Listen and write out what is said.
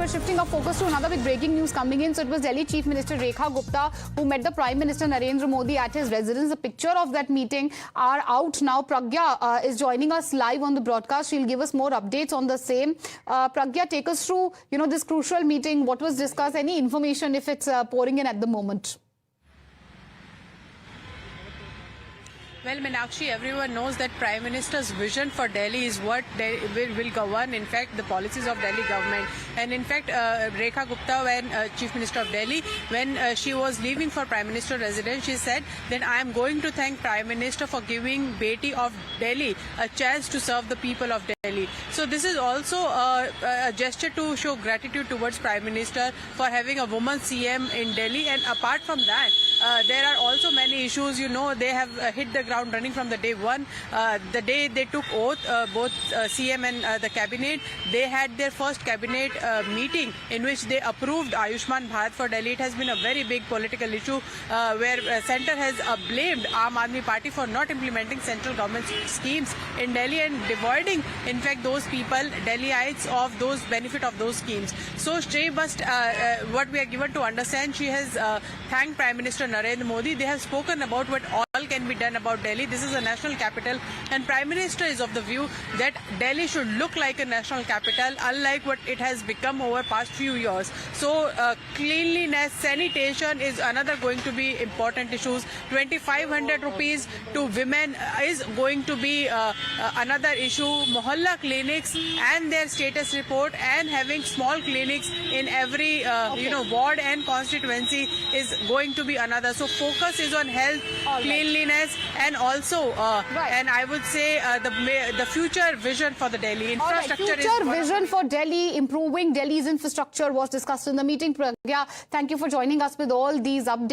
shifting our focus to another big breaking news coming in. So it was Delhi Chief Minister Rekha Gupta who met the Prime Minister Narendra Modi at his residence. The picture of that meeting are out now. Pragya is joining us live on the broadcast. She'll give us more updates on the same. Pragya, take us through, this crucial meeting. What was discussed? Any information if it's pouring in at the moment? Well, Meenakshi, everyone knows that Prime Minister's vision for Delhi is what will govern, in fact, the policies of Delhi government. And in fact, Rekha Gupta, when Chief Minister of Delhi, when she was leaving for Prime Minister residence, she said that I am going to thank Prime Minister for giving Beti of Delhi a chance to serve the people of Delhi. So this is also a gesture to show gratitude towards Prime Minister for having a woman CM in Delhi. And apart from that, there are also many issues. They have hit the ground running from the day one. The day they took oath, both CM and the cabinet, they had their first cabinet meeting in which they approved Ayushman Bharat for Delhi. It has been a very big political issue where Centre has blamed Aam Aadmi Party for not implementing central government schemes in Delhi and devoiding, in fact, those people, Delhiites, of those benefit of those schemes. So she must, what we are given to understand, she has thanked Prime Minister Narendra Modi. They have spoken about what all can be done about Delhi. This is a national capital, and Prime Minister is of the view that Delhi should look like a national capital, unlike what it has become over past few years. So cleanliness, sanitation is another going to be important issues. 2,500 rupees to women is going to be another issue. Mohalla clinics and their status report, and having small clinics in every ward and constituency is going to be another. So focus is on health, cleanliness, and also and I would say the future vision for the Delhi infrastructure. Future vision for Delhi, improving Delhi's infrastructure was discussed in the meeting. Pragya, thank you for joining us with all these updates.